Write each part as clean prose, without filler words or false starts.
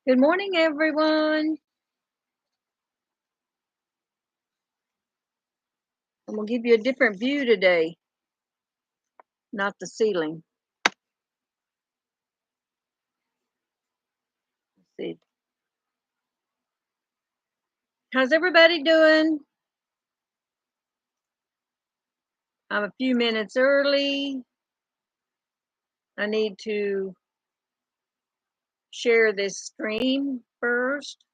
Good morning, everyone. I'm going to give you a different view today, not the ceiling. Let's see. How's everybody doing? I'm a few minutes early. I need to share this stream first.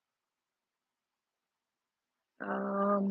Um,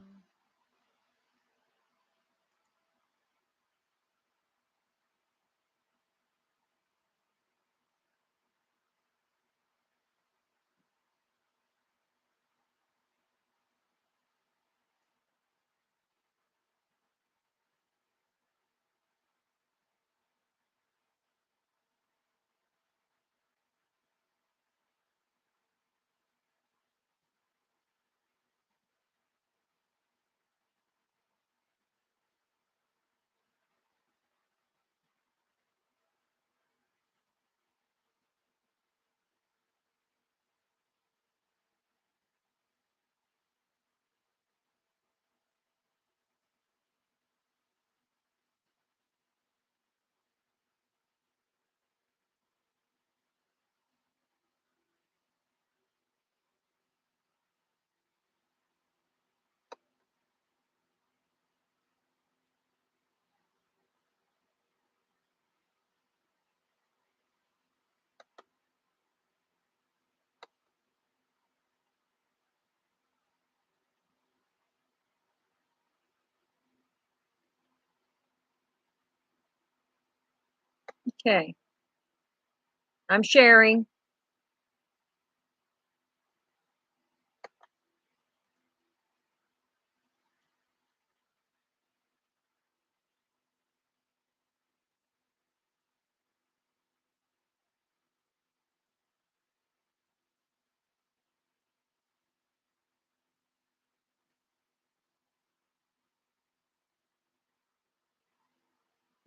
okay, I'm sharing.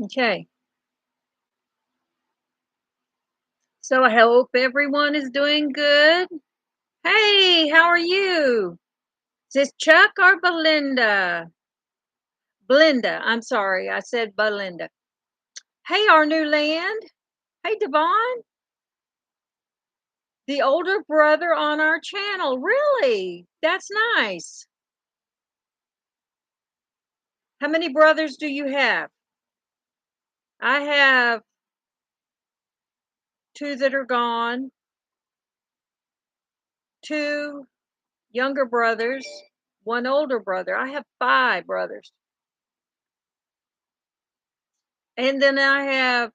Okay, so I hope everyone is doing good. Hey, how are you? Is this Chuck or Belinda? Belinda, I'm sorry, I said Belinda. Hey, our new land. Hey, Devon. The older brother on our channel. Really? That's nice. How many brothers do you have? I have two that are gone, two younger brothers, one older brother. I have five brothers. And then I have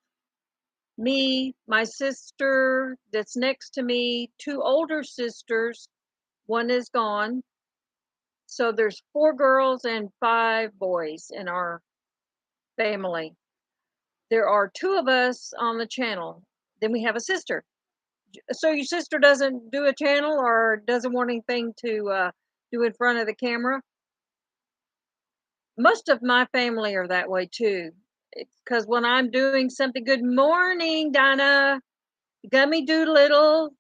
me, my sister that's next to me, two older sisters. One is gone. So there's four girls and five boys in our family. There are two of us on the channel. Then we have a sister. So your sister doesn't do a channel or doesn't want anything to do in front of the camera? Most of my family are that way too. Because when I'm doing something, good morning, Donna, Gummy Doolittle.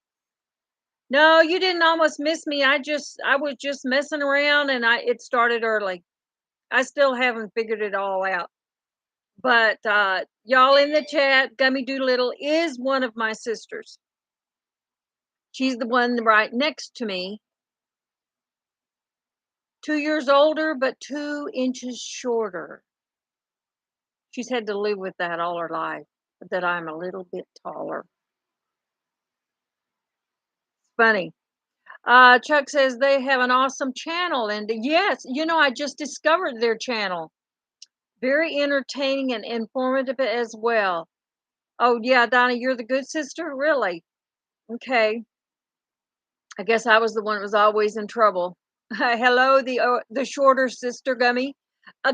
No, you didn't almost miss me. I was just messing around and it started early. I still haven't figured it all out. But y'all in the chat, Gummy Doolittle is one of my sisters. She's the one right next to me. 2 years older, but 2 inches shorter. She's had to live with that all her life, that I'm a little bit taller. It's funny. Chuck says they have an awesome channel. And yes, I just discovered their channel. Very entertaining and informative as well. Oh, yeah, Donna, you're the good sister? Really? Okay. I guess I was the one that was always in trouble. Hello, the shorter sister, Gummy.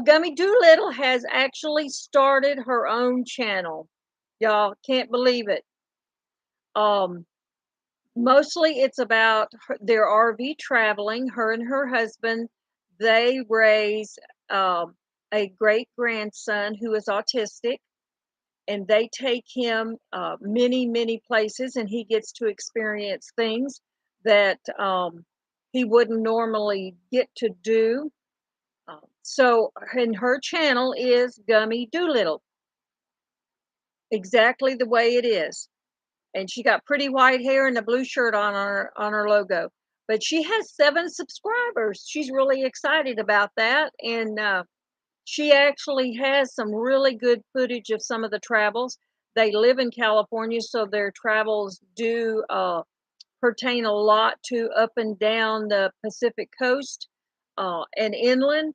Gummy Doolittle has actually started her own channel. Y'all can't believe it. Um, Mostly it's about their RV traveling. Her and her husband, they raise a great grandson who is autistic, and they take him many, many places, and he gets to experience things. that he wouldn't normally get to do. So, and her channel is Gummy Doolittle, exactly the way it is. And she got pretty white hair and a blue shirt on her logo. But she has 7 subscribers. She's really excited about that, and she actually has some really good footage of some of the travels. They live in California, so their travels do pertain a lot to up and down the Pacific coast and inland.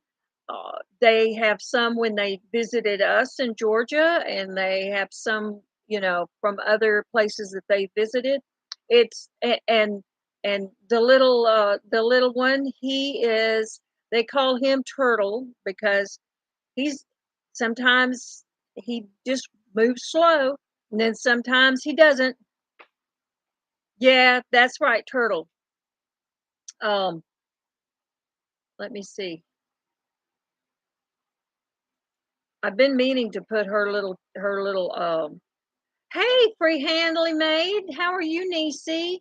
They have some when they visited us in Georgia, and they have some, from other places that they visited. It's and the little one, he is. They call him Turtle because he's sometimes he just moves slow, and then sometimes he doesn't. Yeah, that's right, Turtle. Um, let me see. I've been meaning to put her little. Hey, free handly maid, how are you, Niecy?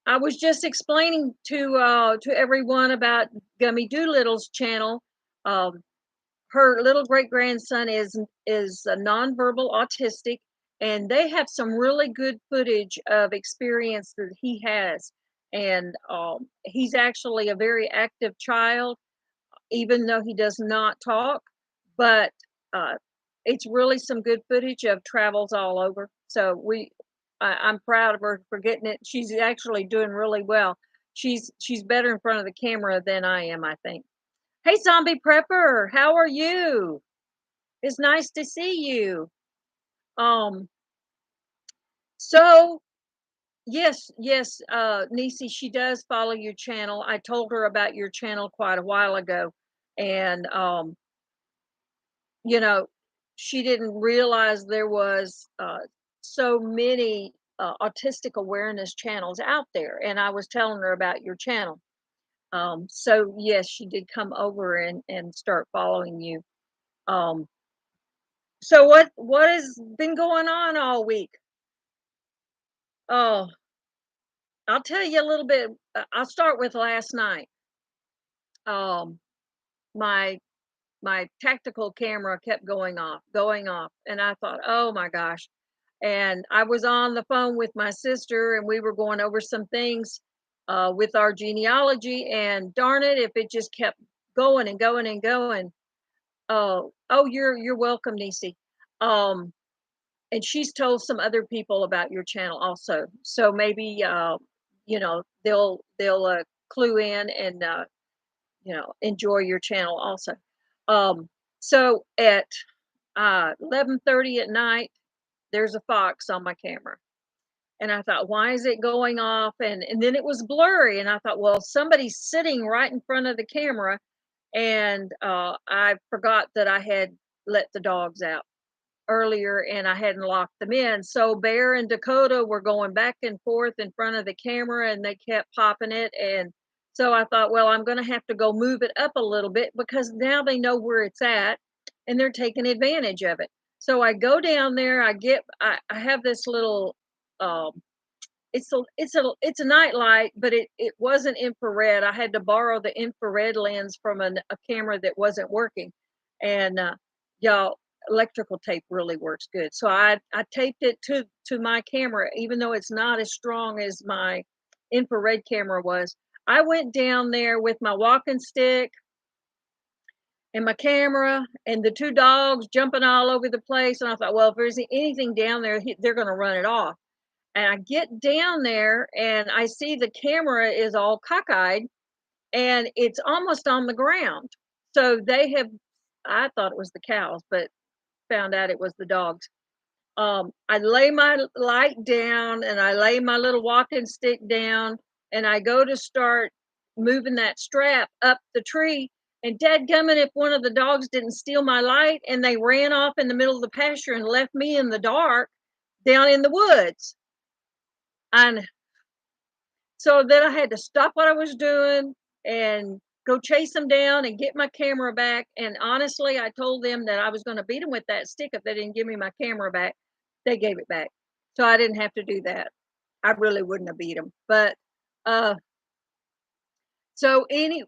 I was just explaining to everyone about Gummy Doolittle's channel. Um, her little great grandson is a nonverbal autistic, and they have some really good footage of experience that he has, and he's actually a very active child even though he does not talk. But uh, it's really some good footage of travels all over. So I'm proud of her for getting it. She's actually doing really well. She's better in front of the camera than I am, I think. Hey, Zombie Prepper, how are you? It's nice to see you. Um, so yes, Nisi, she does follow your channel. I told her about your channel quite a while ago, and you know, she didn't realize there was so many autistic awareness channels out there. And I was telling her about your channel. So yes, she did come over and start following you. Um, so what has been going on all week? Oh, I'll tell you a little bit. I'll start with last night. Um, my my tactical camera kept going off, and I thought, oh my gosh. And I was on the phone with my sister, and we were going over some things with our genealogy. And darn it, if it just kept going and going and going. Oh, you're welcome, Nisi. Um, and she's told some other people about your channel also. So maybe they'll clue in and enjoy your channel also. Um, so at 11:30 at night, there's a fox on my camera. And I thought, why is it going off? And then it was blurry. And I thought, well, somebody's sitting right in front of the camera. And I forgot that I had let the dogs out earlier and I hadn't locked them in. So Bear and Dakota were going back and forth in front of the camera and they kept popping it. And so I thought, well, I'm going to have to go move it up a little bit because now they know where it's at and they're taking advantage of it. So I go down there, I have this little, um, it's a night light, but it wasn't infrared. I had to borrow the infrared lens from a camera that wasn't working, and y'all, electrical tape really works good. So I taped it to my camera, even though it's not as strong as my infrared camera was. I went down there with my walking stick and my camera and the 2 dogs jumping all over the place, and I thought, well, if there's anything down there, they're going to run it off. And I get down there and I see the camera is all cockeyed and it's almost on the ground. So I thought it was the cows, but found out it was the dogs. I lay my light down and I lay my little walking stick down and I go to start moving that strap up the tree. And dadgummit, if one of the dogs didn't steal my light and they ran off in the middle of the pasture and left me in the dark down in the woods. And so then I had to stop what I was doing and go chase them down and get my camera back. And honestly, I told them that I was going to beat them with that stick if they didn't give me my camera back. They gave it back. So I didn't have to do that. I really wouldn't have beat him, but, uh, so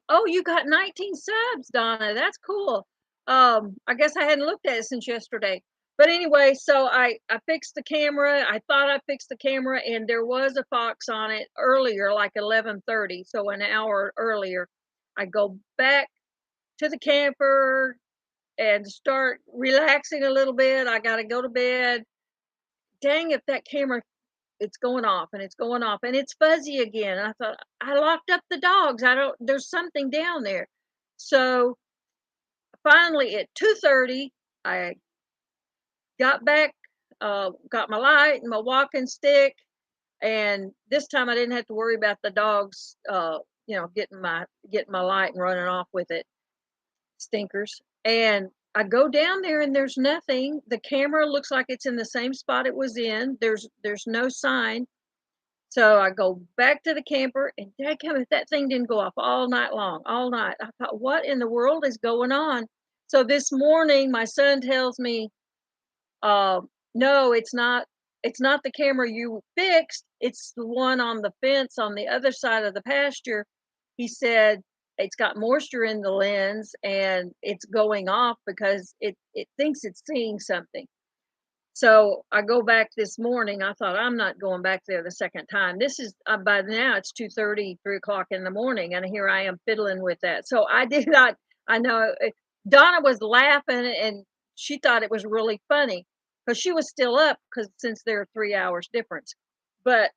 oh, you got 19 subs, Donna, that's cool. I guess I hadn't looked at it since yesterday. But anyway, so I fixed the camera. I thought I fixed the camera, and there was a fox on it earlier, like 11:30, so an hour earlier. I go back to the camper and start relaxing a little bit. I gotta go to bed. Dang, if that camera, it's going off and it's going off and it's fuzzy again. I thought I locked up the dogs. I don't, there's something down there. So finally at 2:30, I got back, got my light and my walking stick, and this time I didn't have to worry about the dogs, getting my light and running off with it. Stinkers. And I go down there and there's nothing. The camera looks like it's in the same spot it was in. There's no sign. So I go back to the camper, and dadgummit, that thing didn't go off all night long, all night. I thought, what in the world is going on? So this morning, my son tells me, uh, no, it's not the camera you fixed. It's the one on the fence on the other side of the pasture. He said it's got moisture in the lens and it's going off because it thinks it's seeing something. So I go back this morning. I thought I'm not going back there the second time. This is by now it's 2:30, 3 o'clock in the morning, and here I am fiddling with that. So I did not. I know Donna was laughing, and she thought it was really funny because she was still up because since they're 3 hours difference. But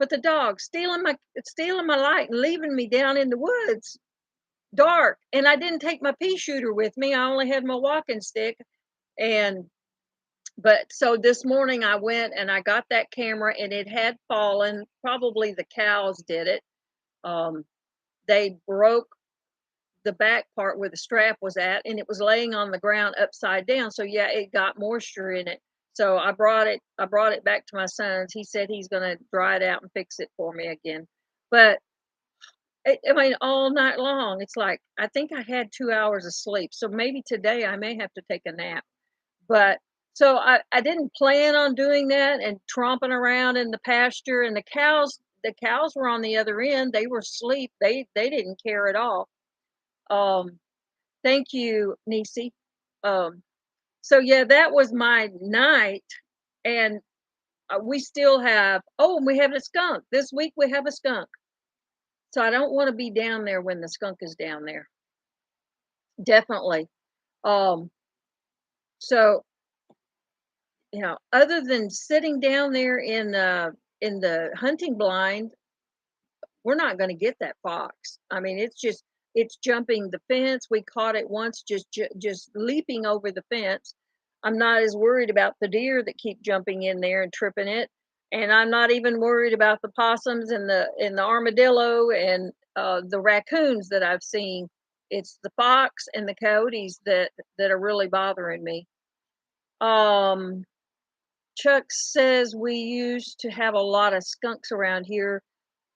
the dog stealing my light and leaving me down in the woods, dark, and I didn't take my pea shooter with me. I only had my walking stick, and but so this morning I went and I got that camera and it had fallen. Probably the cows did it. Um, they broke the back part where the strap was at, and it was laying on the ground upside down. So yeah, it got moisture in it. So I brought it back to my son's. He said he's gonna dry it out and fix it for me again. But I mean, all night long, it's like I think I had 2 hours of sleep. So maybe today I may have to take a nap. But so I didn't plan on doing that and tromping around in the pasture, and the cows were on the other end. They were asleep. They didn't care at all. Um, thank you, Nisi. Um, so yeah, that was my night, and we still have. Oh, and we have a skunk this week. We have a skunk, so I don't want to be down there when the skunk is down there. Definitely. Um, so other than sitting down there in the hunting blind, we're not going to get that fox. I mean, it's jumping the fence. We caught it once, just leaping over the fence. I'm not as worried about the deer that keep jumping in there and tripping it, and I'm not even worried about the possums and the armadillo and the raccoons that I've seen. It's the fox and the coyotes that are really bothering me. Um, Chuck says we used to have a lot of skunks around here,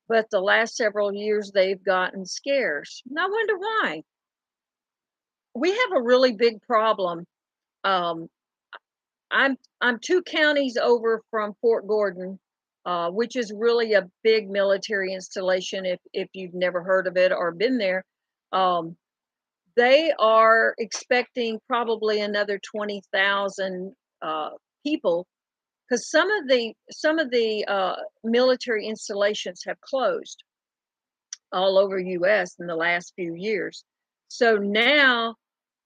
but the last several years they've gotten scarce. And I wonder why. We have a really big problem. Um, I'm 2 counties over from Fort Gordon, which is really a big military installation. If you've never heard of it or been there, um, they are expecting probably another 20,000 people because some of the military installations have closed all over U.S. in the last few years. So now,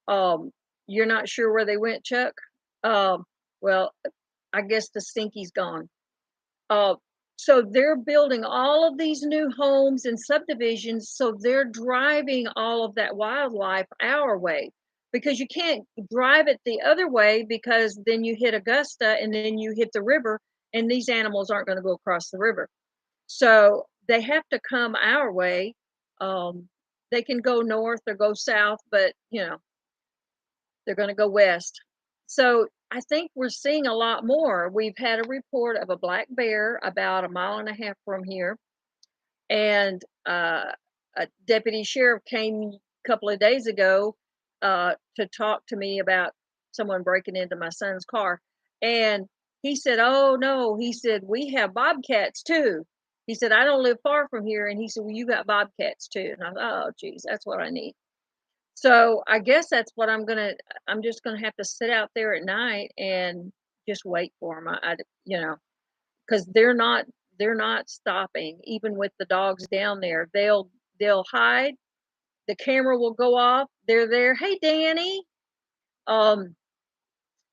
um, you're not sure where they went, Chuck? Um, well, I guess the stinky's gone. Uh, so they're building all of these new homes and subdivisions. So they're driving all of that wildlife our way because you can't drive it the other way because then you hit Augusta and then you hit the river, and these animals aren't going to go across the river. So they have to come our way. Um, they can go north or go south, but they're going to go west. So I think we're seeing a lot more. We've had a report of a black bear about a mile and a half from here, and a deputy sheriff came a couple of days ago to talk to me about someone breaking into my son's car, and he said, "Oh, no," he said, "we have bobcats too." He said, "I don't live far from here," and he said, "Well, you got bobcats too." And I thought, "Oh, geez, that's what I need." So, I guess that's what I'm just gonna have to sit out there at night and just wait for 'em. You know, 'cause they're not stopping, even with the dogs down there. They'll hide, the camera will go off, they're there, "Hey, Danny." Um,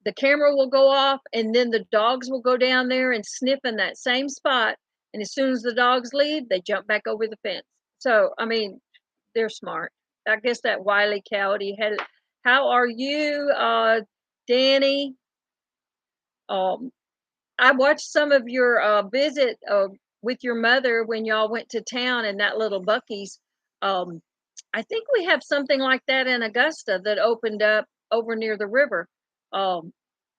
the camera will go off, and then the dogs will go down there and sniff in that same spot, and as soon as the dogs leave, they jump back over the fence. So, I mean, they're smart. I guess that Wile E. Coyote had it. How are you, Danny? Um, I watched some of your, visit, with your mother when y'all went to town in that little Buc-ee's. Um, I think we have something like that in Augusta that opened up over near the river. Um,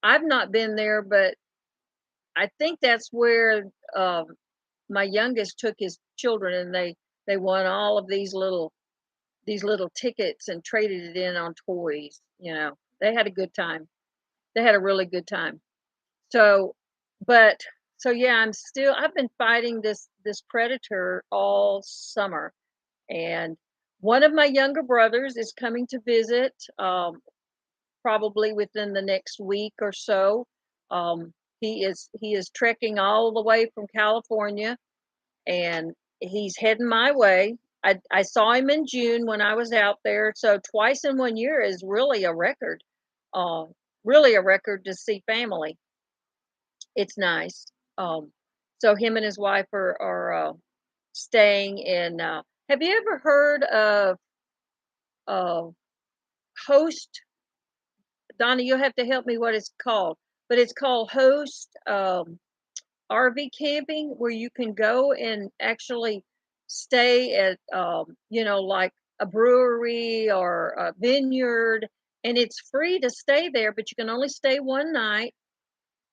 I've not been there, but I think that's where, um, my youngest took his children, and they won all of these little tickets and traded it in on toys, you know. They had a good time. They had a really good time. So, but so yeah, I've been fighting this predator all summer, and one of my younger brothers is coming to visit, probably within the next week or so. Um, he is trekking all the way from California, and he's heading my way. I saw him in June when I was out there, so twice in 1 year is really a record. Uh, really a record to see family. It's nice. Um, so him and his wife are staying in. Have you ever heard of uh, Host? Donna, you'll have to help me what it's called, but it's called Host RV camping, where you can go and actually stay at, you know, like a brewery or a vineyard, and it's free to stay there, but you can only stay one night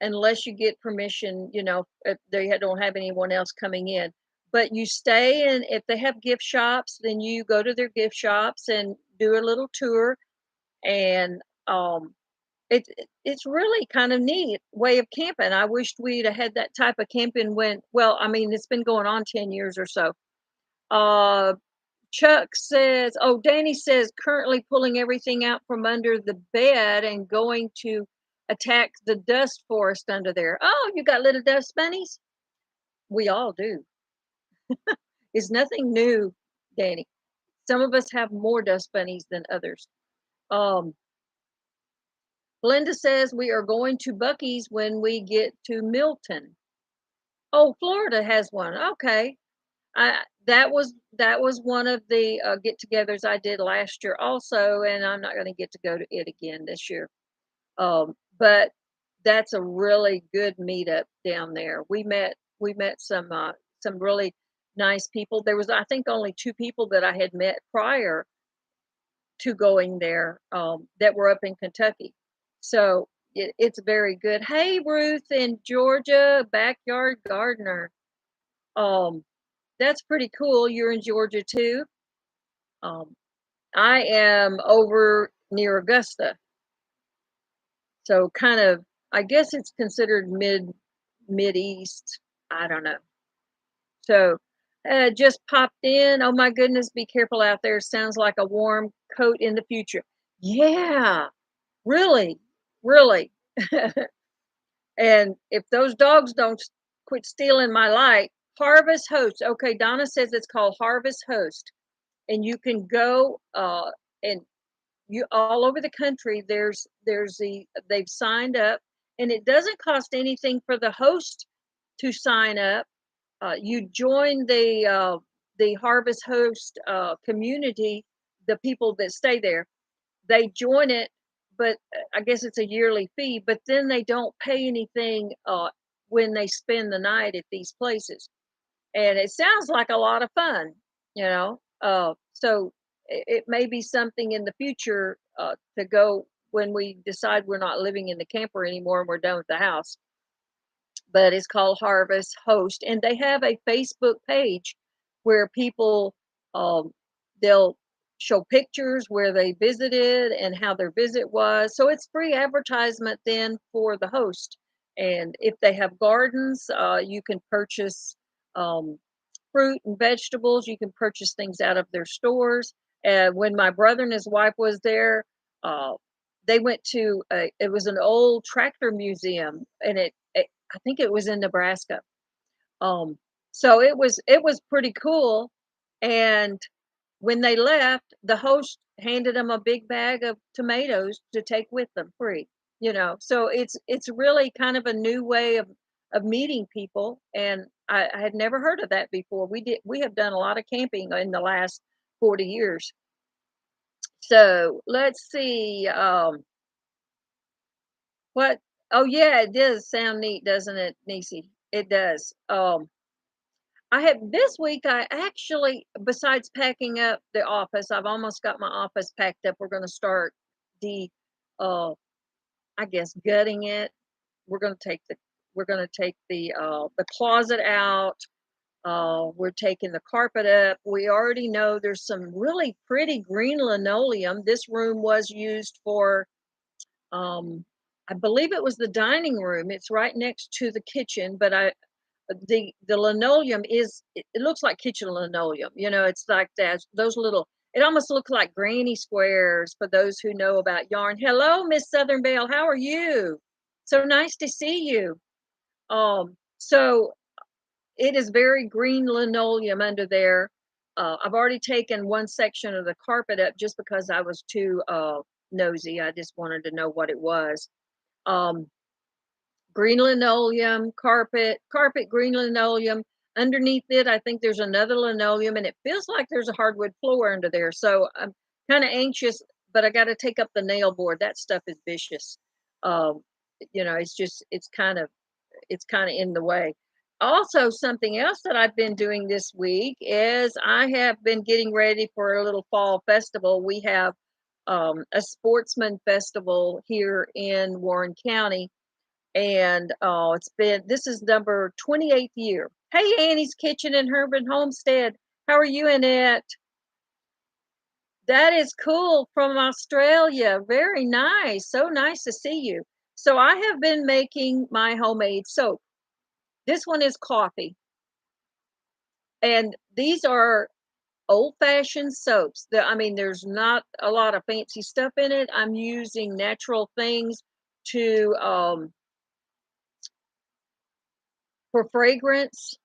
unless you get permission, you know, if don't have anyone else coming in. But you stay, and if they have gift shops, then you go to their gift shops and do a little tour. And it's really kind of neat way of camping. I wished we'd have had that type of camping when, well, I mean, it's been going on 10 years or so. Uh, Chuck says, oh, Danny says currently pulling everything out from under the bed and going to attack the dust forest under there. Oh, you got little dust bunnies? We all do. It's nothing new, Danny. Some of us have more dust bunnies than others. Um, Glenda says we are going to Bucky's when we get to Milton. Oh, Florida has one. Okay. That was one of the get-togethers I did last year also, and I'm not going to get to go to it again this year. But that's a really good meetup down there. We met some really nice people. There was, I think, only two people that I had met prior to going there, that were up in Kentucky. So it's very good. Hey, Ruth in Georgia, backyard gardener. Um, that's pretty cool. You're in Georgia too. Um, I am over near Augusta, so kind of. I guess it's considered mid east. I don't know. So, just popped in. Oh my goodness, be careful out there. Sounds like a warm coat in the future. Yeah, really, really. And if those dogs don't quit stealing my light, Harvest Host. Okay, Donna says it's called Harvest Host, and you can go, and you all over the country. They've signed up, and it doesn't cost anything for the host to sign up. You join the Harvest Host community, the people that stay there. They join it, but I guess it's a yearly fee. But then they don't pay anything when they spend the night at these places, and it sounds like a lot of fun, you know. So it may be something in the future to go when we decide we're not living in the camper anymore and we're done with the house. But it's called Harvest Host, and they have a Facebook page where people, um, they'll show pictures where they visited and how their visit was. So it's free advertisement then for the host, And if they have gardens, you can purchase um, fruit and vegetables. You can purchase things out of their stores. And when my brother and his wife was there, uh, they went to it was an old tractor museum, and I think it was in Nebraska. Um, so it was pretty cool. And when they left, the host handed them a big bag of tomatoes to take with them free, you know. So it's really kind of a new way of meeting people, and I had never heard of that before. We have done a lot of camping in the last 40 years. So let's see, what oh yeah, it does sound neat, doesn't it, Nisi? It does. I have this week, I actually, besides packing up the office, I've almost got my office packed up. We're going to start the, uh, I guess, gutting it. We're going to take the, we're going to take the closet out. We're taking the carpet up. We already know there's some really pretty green linoleum. This room was used for, um, I believe it was the dining room. It's right next to the kitchen, but the linoleum it looks like kitchen linoleum, you know. It's like that, those little, it almost looks like granny squares for those who know about yarn. Hello, Miss Southern Belle, how are you? So nice to see you. So it is very green linoleum under there. I've already taken one section of the carpet up just because I was too nosy. I just wanted to know what it was. um Green linoleum, carpet, green linoleum. Underneath it, I think there's another linoleum, and it feels like there's a hardwood floor under there. So I'm kind of anxious, but I got to take up the nail board. That stuff is vicious. Um, you know, it's kind of in the way. Also, something else that I've been doing this week is I have been getting ready for a little fall festival. We have a sportsman festival here in Warren County, and this is number 28th year. Hey, Annie's Kitchen and Herman Homestead. How are you, Annette? That is cool, from Australia. Very nice. So nice to see you. So I have been making my homemade soap. This one is coffee. And these are old-fashioned soaps. I mean, there's not a lot of fancy stuff in it. I'm using natural things to for fragrance.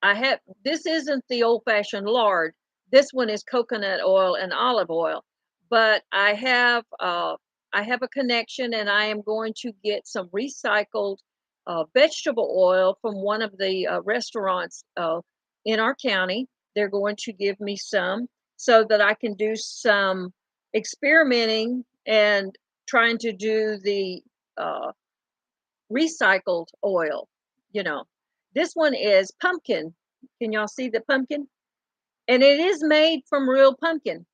I have This isn't the old-fashioned lard. This one is coconut oil and olive oil. But I have a connection, and I am going to get some recycled vegetable oil from one of the restaurants in our county. They're going to give me some so that I can do some experimenting and trying to do the uh, recycled oil, you know. This one is pumpkin. Can y'all see the pumpkin? And it is made from real pumpkin.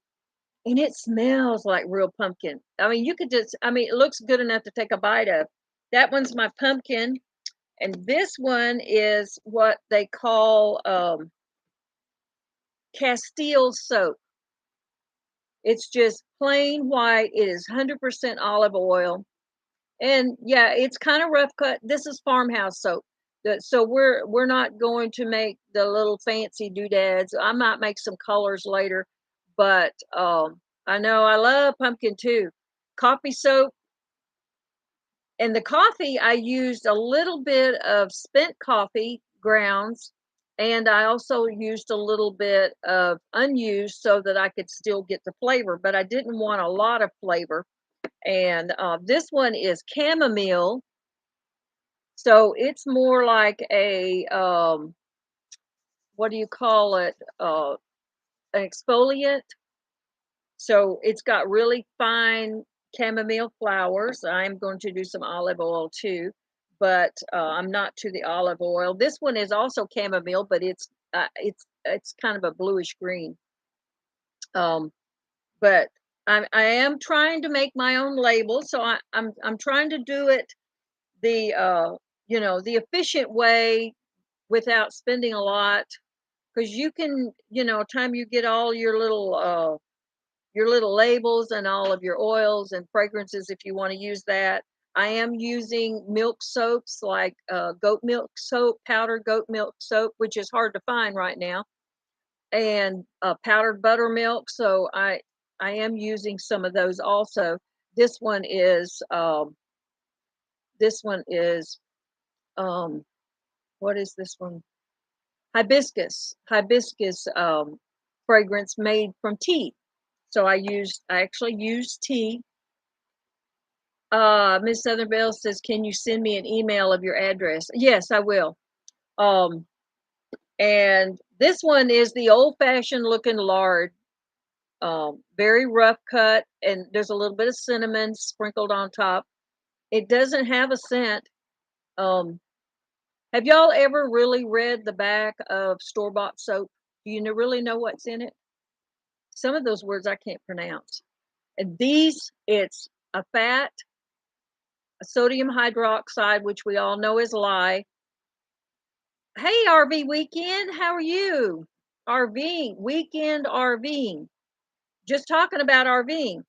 And it smells like real pumpkin. I mean, it looks good enough to take a bite of. That one's my pumpkin. And this one is what they call Castile Soap. It's just plain white. It is 100% olive oil. And yeah, it's kind of rough cut. This is farmhouse soap. So we're not going to make the little fancy doodads. I might make some colors later, but I know I love pumpkin too. Coffee soap, and the coffee, I used a little bit of spent coffee grounds, and I also used a little bit of unused so that I could still get the flavor, but I didn't want a lot of flavor. And this one is chamomile. So it's more like a what do you call it? An exfoliant. So it's got really fine chamomile flowers. I'm going to do some olive oil too, but I'm not to the olive oil. This one is also chamomile, but it's kind of a bluish green. Um, but I am trying to make my own label, so I'm trying to do it the the efficient way without spending a lot, because you can, time you get all your little labels and all of your oils and fragrances, if you want to use that, I am using milk soaps like goat milk soap, powdered goat milk soap, which is hard to find right now, and powdered buttermilk. So I am using some of those also. This one is this one is um, what is this one? Hibiscus fragrance made from tea. So I actually used tea. Miss Southern Belle says, "Can you send me an email of your address?" Yes, I will. Um, and this one is the old-fashioned looking lard, very rough cut, and there's a little bit of cinnamon sprinkled on top. It doesn't have a scent. Um, have y'all ever really read the back of store-bought soap? Do you really know what's in it? Some of those words I can't pronounce. And these, it's a fat, a sodium hydroxide, which we all know is lye. Hey, RV Weekend, how are you? RVing, weekend RVing. Just talking about RVing.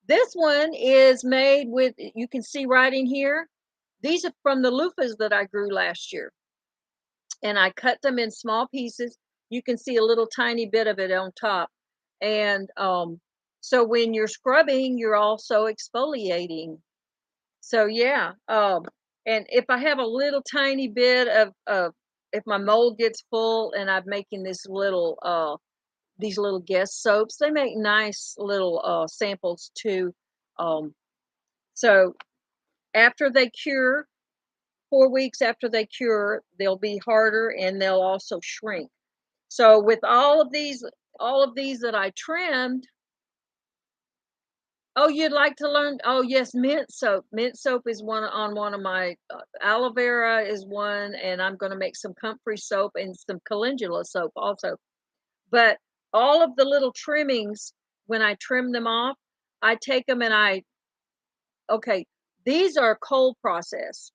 This one is made with, you can see right in here. These are from the loofahs that I grew last year. And I cut them in small pieces. You can see a little tiny bit of it on top. And so when you're scrubbing, you're also exfoliating. So yeah, and if I have a little tiny bit of if my mold gets full and I'm making these little guest soaps, they make nice little samples too. Um, so after they cure, 4 weeks after they cure, they'll be harder and they'll also shrink. So with all of these that I trimmed. Oh, you'd like to learn? Oh, yes, mint soap. Mint soap is one of my aloe vera is one, and I'm going to make some comfrey soap and some calendula soap also. But all of the little trimmings, when I trim them off, I take them and okay, these are cold process.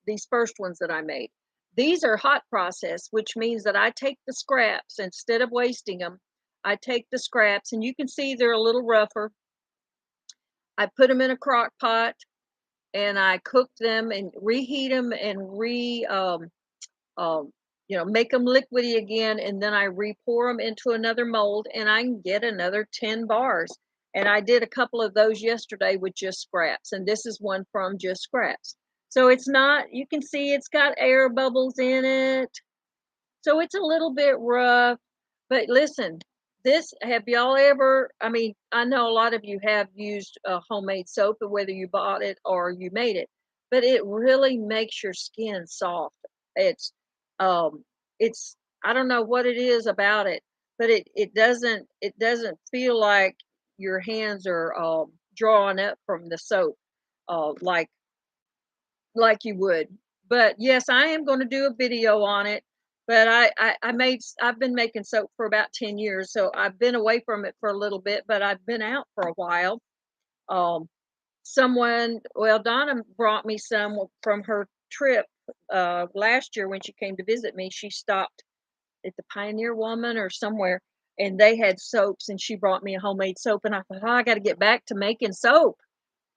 These first ones that I made. These are hot process, which means that I take the scraps instead of wasting them. I take the scraps, and you can see they're a little rougher. I put them in a crock pot and I cook them and reheat them and um, make them liquidy again. And then I re-pour them into another mold and I can get another 10 bars. And I did a couple of those yesterday with just scraps. And this is one from just scraps. So it's not, you can see it's got air bubbles in it. So it's a little bit rough, but listen, have y'all ever, I mean, I know a lot of you have used homemade soap, whether you bought it or you made it, but it really makes your skin soft. It's, um, it's, I don't know what it is about it, but it doesn't feel like your hands are drawing up from the soap, like you would. But yes, I am going to do a video on it. But I've been making soap for about 10 years, so I've been away from it for a little bit, but I've been out for a while. Um, Donna brought me some from her trip last year when she came to visit me. She stopped at the Pioneer Woman or somewhere, and they had soaps, and she brought me a homemade soap, and I thought, oh, I got to get back to making soap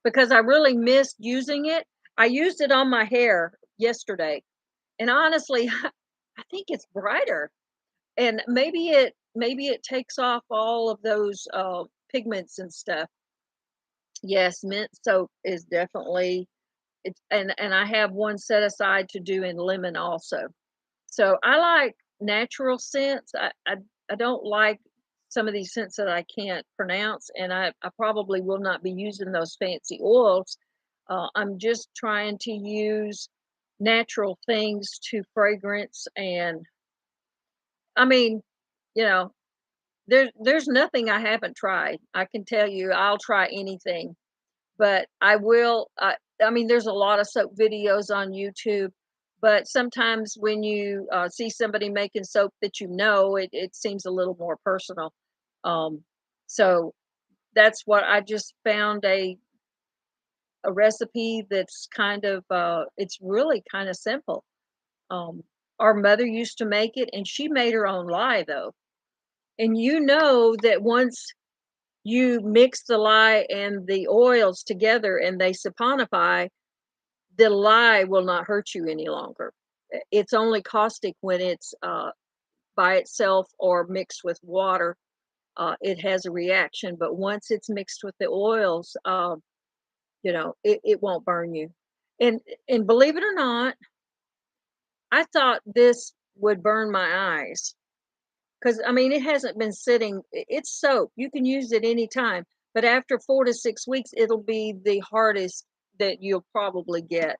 because I really missed using it. I used it on my hair yesterday, and honestly, I think it's brighter, and maybe it takes off all of those pigments and stuff. Yes, mint soap is definitely it's, and I have one set aside to do in lemon also. So I like natural scents. I don't like some of these scents that I can't pronounce, and I probably will not be using those fancy oils. I'm just trying to use natural things to fragrance, and I mean, you know, there's nothing I haven't tried. I can tell you, I'll try anything, but I will. I mean, there's a lot of soap videos on YouTube, but sometimes when you see somebody making soap that it seems a little more personal. Um, so that's what I just found a recipe that's kind of it's really kind of simple. Um, our mother used to make it, and she made her own lye though. And you know that once you mix the lye and the oils together and they saponify, the lye will not hurt you any longer. It's only caustic when it's by itself or mixed with water. It has a reaction, but once it's mixed with the oils, it won't burn you. And and believe it or not, I thought this would burn my eyes. 'Cause, I mean, it hasn't been sitting it's soap, you can use it anytime, but after 4 to 6 weeks, it'll be the hardest that you'll probably get,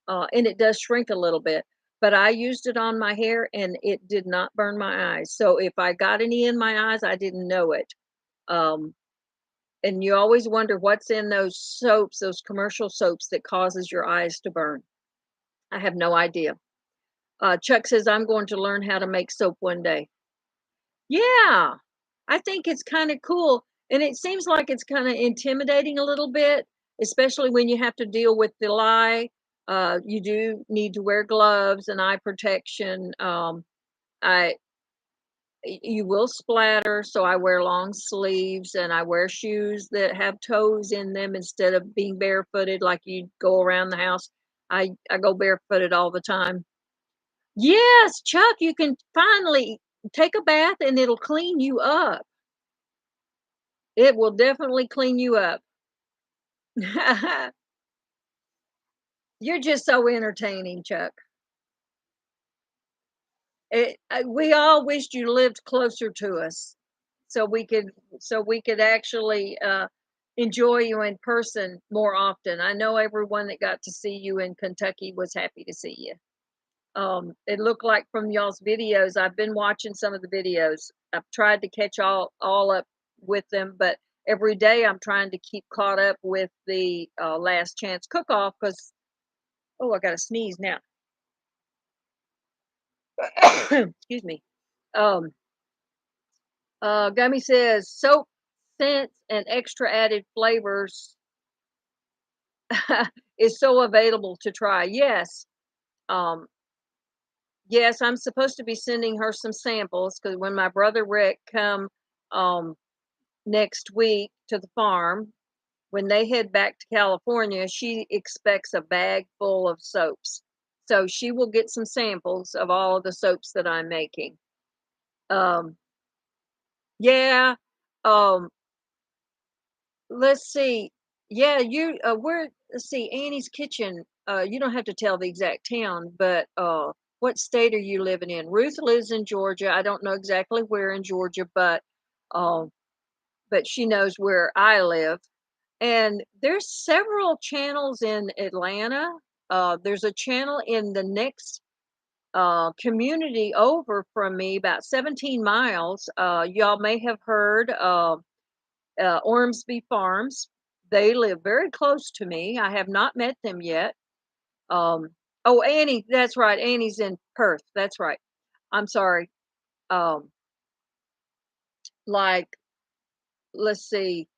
and it does shrink a little bit, but I used it on my hair, and it did not burn my eyes, so if I got any in my eyes, I didn't know it, um, and you always wonder what's in those soaps, those commercial soaps that causes your eyes to burn. I have no idea. Chuck says, "I'm going to learn how to make soap one day." Yeah, I think it's kinda cool, and it seems like it's kinda intimidating a little bit, especially when you have to deal with the lye. You do need to wear gloves and eye protection. I you will splatter, so I wear long sleeves, and I wear shoes that have toes in them instead of being barefooted like you go around the house. I go barefooted all the time. Yes, Chuck, you can finally take a bath and it'll clean you up. It will definitely clean you up. You're just so entertaining, Chuck. We all wished you lived closer to us so we could actually, enjoy you in person more often. I know everyone that got to see you in Kentucky was happy to see you. It looked like from y'all's videos I've been watching some of the videos. I've tried to catch all up with them, but every day I'm trying to keep caught up with the, Last Chance Cook-Off because oh, I gotta sneeze now. Excuse me. Um, Gummy says, "Soap, scents, and extra added flavors is so available to try." Yes. Um, yes, I'm supposed to be sending her some samples because when my brother Rick come, um next week to the farm. When they head back to California, she expects a bag full of soaps. So she will get some samples of all of the soaps that I'm making. Um, yeah. Um, let's see. Yeah, let's see, Annie's Kitchen. You don't have to tell the exact town, but what state are you living in? Ruth lives in Georgia. I don't know exactly where in Georgia, um, but she knows where I live. And there's several channels in Atlanta. There's a channel in the next community over from me, about 17 miles. Y'all may have heard of Ormsby Farms. They live very close to me. I have not met them yet. Um, oh, Annie, that's right. Annie's in Perth. That's right. I'm sorry. Um, like, let's see.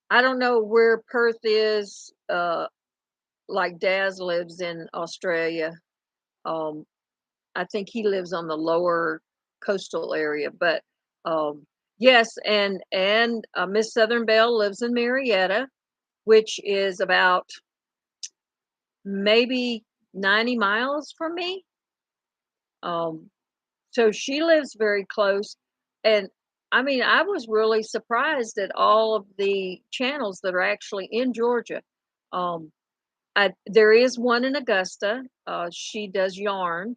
I don't know where Perth is. Like Daz lives in Australia. Um, I think he lives on the lower coastal area, but yes, and Miss Southern Belle lives in Marietta, which is about maybe 90 miles from me. Um, so she lives very close, and I mean, I was really surprised at all of the channels that are actually in Georgia. Um, there is one in Augusta. She does yarn.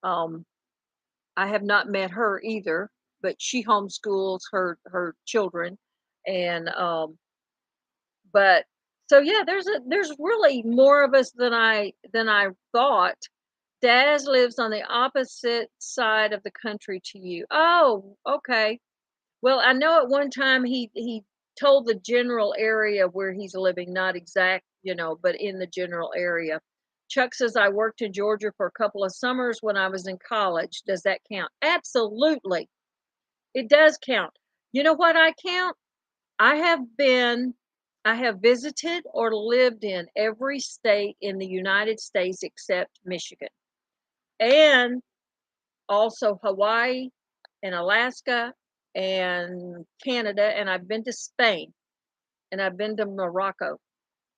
Um, I have not met her either, but she homeschools her children, and but so yeah, there's really more of us than I thought. Daz lives on the opposite side of the country to you. Oh, okay. Well, I know at one time he told the general area where he's living, not exact, but in the general area. Chuck says I worked in Georgia for a couple of summers when I was in college. Does that count? Absolutely. It does count. You know what I count? I have been I have visited or lived in every state in the United States except Michigan. And also Hawaii and Alaska and Canada, and I've been to Spain and I've been to Morocco.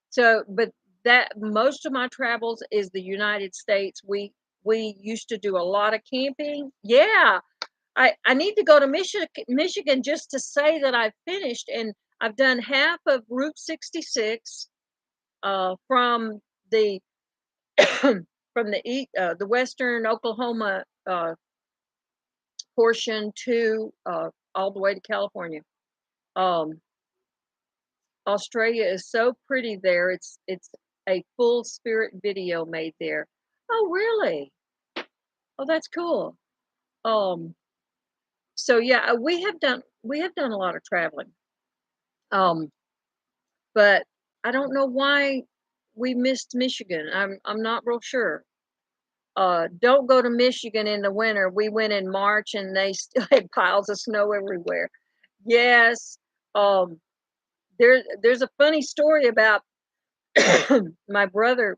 So, but that most of my travels is the United States. We used to do a lot of camping. Yeah, I need to go to Michigan just to say that I've finished, and I've done half of Route 66 from the the western Oklahoma portion to all the way to California. Um, Australia is so pretty there. It's a full spirit video made there. Oh, really? Oh, that's cool. Um, so yeah, we have done a lot of traveling. Um, but I don't know why we missed Michigan. I'm not real sure. Don't go to Michigan in the winter. We went in March and they still had piles of snow everywhere. Yes. Um, there's a funny story about my brother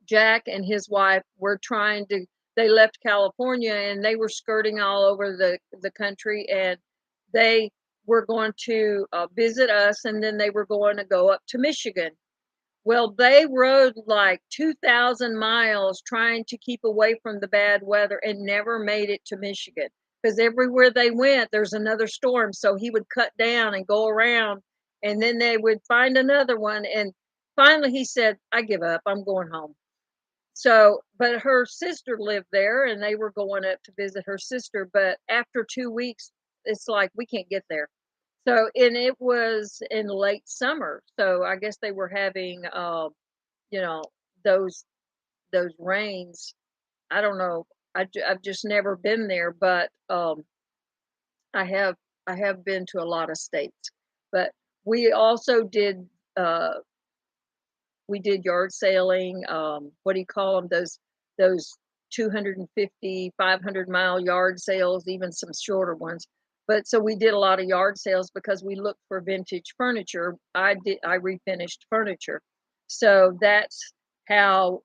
Jack and his wife were trying to they left California and they were skirting all over the country, and they were going to visit us, and then they were going to go up to Michigan. Well, they rode like 2,000 miles trying to keep away from the bad weather and never made it to Michigan because everywhere they went, there's another storm. So he would cut down and go around, and then they would find another one. And finally, he said, I give up. I'm going home. So, but her sister lived there and they were going up to visit her sister. But after 2 weeks, it's like, we can't get there. So, and it was in late summer. So I guess they were having, you know, those, those rains. I don't know. I've just never been there, but, I have, I have been to a lot of states, but we also did, uh, we did yard sailing. What do you call them? Those 250, 500-mile yard sales, even some shorter ones. But so we did a lot of yard sales because we looked for vintage furniture. I refinished furniture. So that's how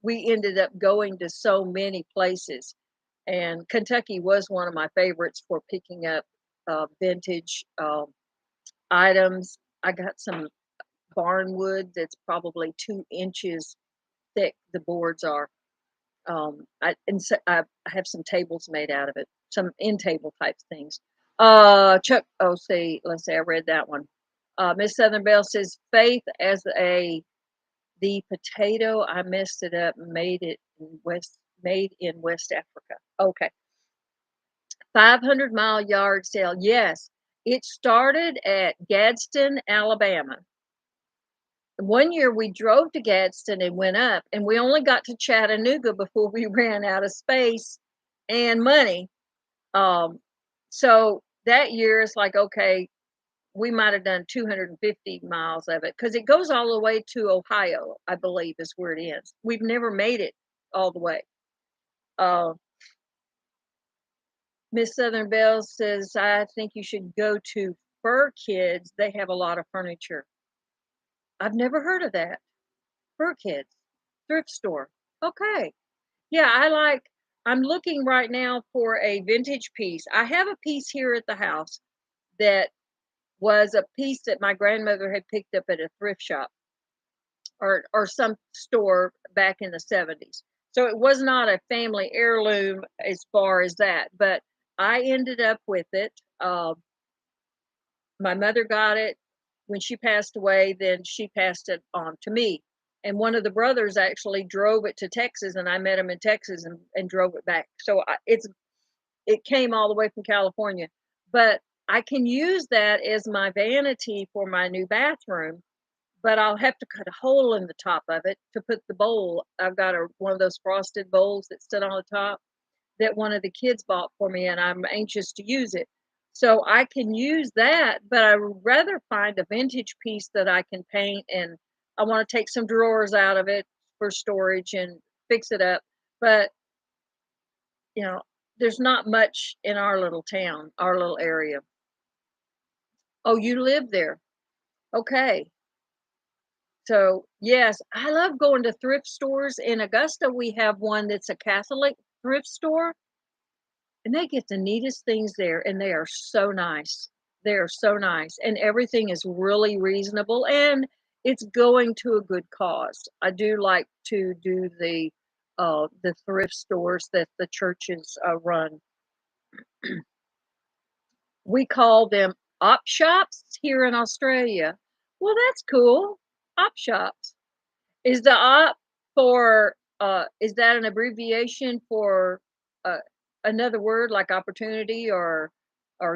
we ended up going to so many places. And Kentucky was one of my favorites for picking up vintage items. I got some barnwood that's probably 2 inches thick. The boards are. I have some tables made out of it, some end table type things. Chuck. Oh, see, let's say I read that one. Miss Southern Belle says faith as a the potato. I messed it up. Made in West Africa. Okay, 500-mile yard sale. Yes, it started at Gadsden, Alabama. One year we drove to Gadsden and went up, and we only got to Chattanooga before we ran out of space and money. Um, so that year it's like, okay, we might have done 250 miles of it because it goes all the way to Ohio, I believe is where it ends. We've never made it all the way. Uh, Miss Southern Belle says, I think you should go to Fur Kids. They have a lot of furniture. I've never heard of that. Fur Kids thrift store. Okay. Yeah, I'm looking right now for a vintage piece. I have a piece here at the house that was a piece that my grandmother had picked up at a thrift shop or some store back in the 70s. So it was not a family heirloom as far as that, but I ended up with it. My mother got it when she passed away, then she passed it on to me. And one of the brothers actually drove it to Texas, and I met him in Texas and drove it back. So it came all the way from California. But I can use that as my vanity for my new bathroom, but I'll have to cut a hole in the top of it to put the bowl. I've got one of those frosted bowls that sit on the top that one of the kids bought for me, and I'm anxious to use it. So I can use that, but I would rather find a vintage piece that I can paint, and I want to take some drawers out of it for storage and fix it up. But, you know, there's not much in our little town, our little area. Oh, you live there. Okay. So, yes, I love going to thrift stores. In Augusta, we have one that's a Catholic thrift store, and they get the neatest things there, and they are so nice. They are so nice, and everything is really reasonable, and it's going to a good cause. I do like to do the thrift stores that the churches, run. We call them op shops here in Australia. Well, that's cool. Op shops. Is the op for, is that an abbreviation for, uh, another word like opportunity or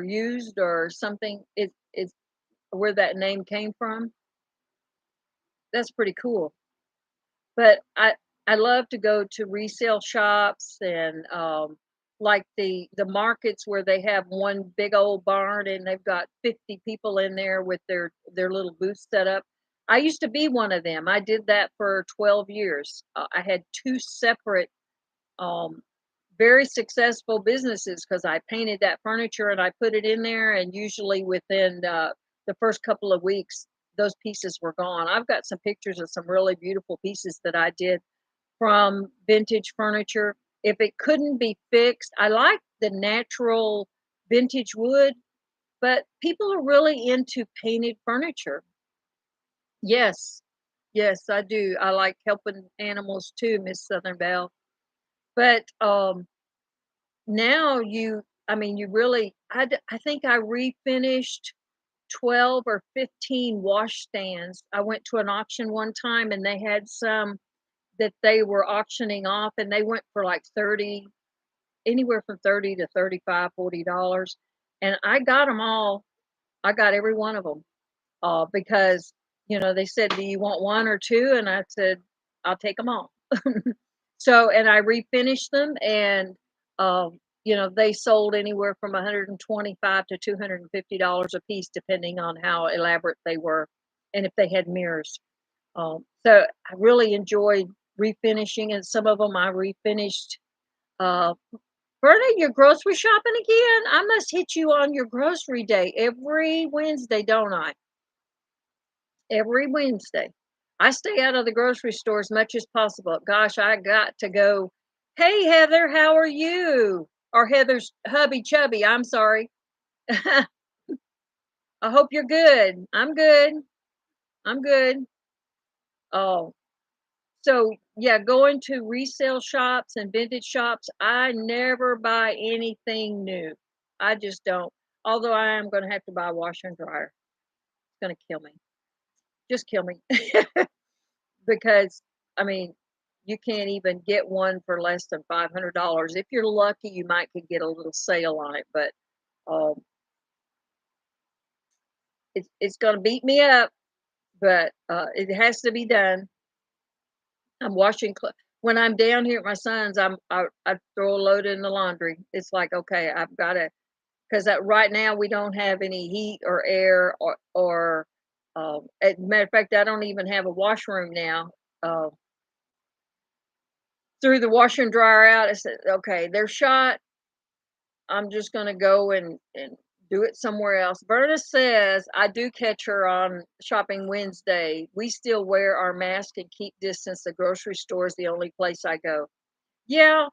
used or something? Is where that name came from? That's pretty cool. But I love to go to resale shops and, like the markets where they have one big old barn and they've got 50 people in there with their little booth set up. I used to be one of them. I did that for 12 years. I had 2 separate, um, very successful businesses because I painted that furniture and I put it in there, and usually within, the first couple of weeks, those pieces were gone. I've got some pictures of some really beautiful pieces that I did from vintage furniture. If it couldn't be fixed, I like the natural vintage wood, but people are really into painted furniture. Yes. Yes, I do. I like helping animals too, Miss Southern Belle. But, now I mean, you really I think I refinished 12 or 15 wash stands. I went to an auction one time and they had some that they were auctioning off and they went for like 30, anywhere from 30 to 35, $40. And I got them all. I got every one of them, because, they said, "Do you want one or two?" And I said, "I'll take them all." So, and I refinished them and, they sold anywhere from 125 to $250 a piece, depending on how elaborate they were and if they had mirrors. So I really enjoyed refinishing, and some of them I refinished. Uh, Berta, you're grocery shopping again? I must hit you on your grocery day every Wednesday, don't I? Every Wednesday. I stay out of the grocery store as much as possible. Gosh, I got to go. Hey, Heather, how are you? Or Heather's hubby chubby. I'm sorry. I hope you're good. I'm good. I'm good. Oh, so yeah, going to resale shops and vintage shops, I never buy anything new. I just don't. Although I am going to have to buy a washer and dryer. It's going to kill me. Just kill me. Because I mean, you can't even get one for less than $500. If you're lucky, you might could get a little sale on it, but um, it's going to beat me up. But it has to be done. I'm washing when I'm down here at my son's. I throw a load in the laundry. It's like, okay, I've got to, because right now we don't have any heat or air or as a matter of fact, I don't even have a washroom now. Uh, threw the washer and dryer out. I said, okay, they're shot. I'm just gonna go and do it somewhere else. Berta says I do catch her on shopping Wednesday. We still wear our mask and keep distance. The grocery store is the only place I go. Yeah,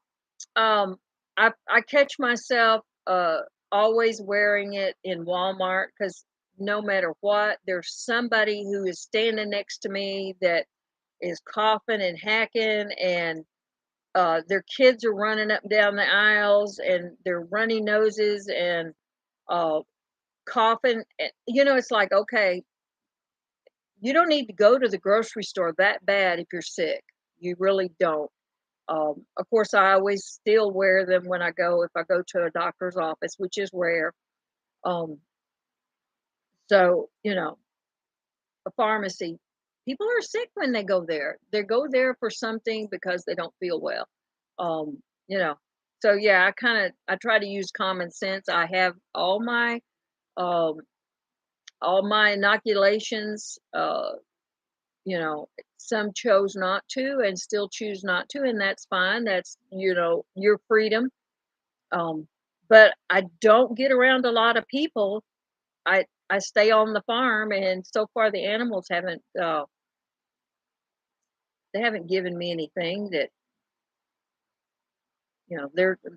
I catch myself always wearing it in Walmart because no matter what, there's somebody who is standing next to me that is coughing and hacking, and their kids are running up and down the aisles and they're runny noses and uh, coughing. It's like, okay, you don't need to go to the grocery store that bad if you're sick. You really don't. Of course, I always still wear them when if I go to a doctor's office, which is rare. Um, so, a pharmacy, people are sick when they go there. They go there for something because they don't feel well. Um, you know, so yeah, I try to use common sense. I have um all my inoculations. You know, some chose not to and still choose not to, and that's fine. That's your freedom. Um, but I don't get around a lot of people. I stay on the farm, and so far the animals haven't they haven't given me anything that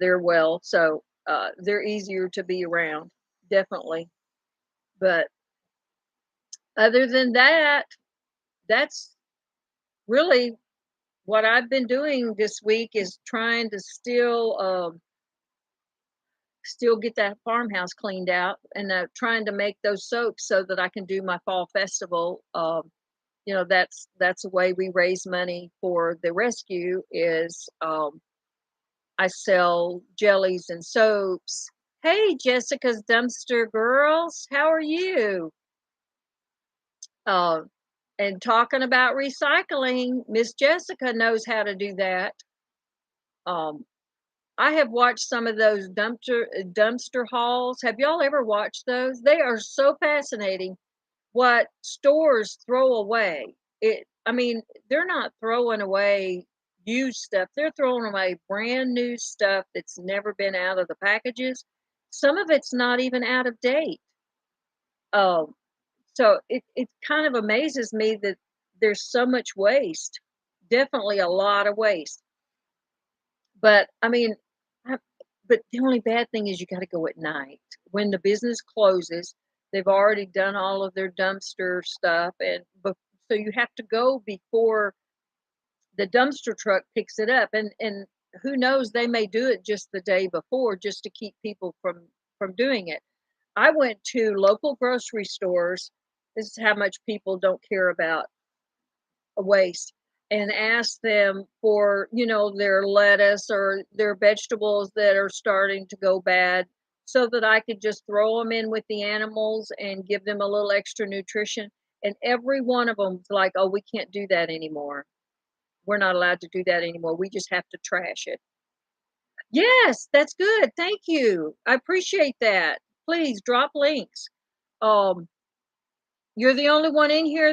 they're well. So they're easier to be around, definitely. But other than that, that's really what I've been doing this week is trying to still get that farmhouse cleaned out and trying to make those soaps so that I can do my fall festival. That's a way we raise money for the rescue is I sell jellies and soaps. Hey, Jessica's Dumpster Girls, how are you? Uh, and talking about recycling, Miss Jessica knows how to do that. Um, I have watched some of those dumpster hauls. Have y'all ever watched those? They are so fascinating. What stores throw away. I mean, they're not throwing away used stuff. They're throwing away brand new stuff that's never been out of the packages. Some of it's not even out of date. Um, so it kind of amazes me that there's so much waste. Definitely a lot of waste. But I mean, I, but the only bad thing is you got to go at night when the business closes. They've already done all of their dumpster stuff, so you have to go before the dumpster truck picks it up. And who knows, they may do it just the day before, just to keep people from doing it. I went to local grocery stores. This is how much people don't care about waste, and ask them for, their lettuce or their vegetables that are starting to go bad so that I could just throw them in with the animals and give them a little extra nutrition. And every one of them's like, "Oh, we can't do that anymore. We're not allowed to do that anymore. We just have to trash it." Yes, that's good. Thank you. I appreciate that. Please drop links. Um, You're the only one in here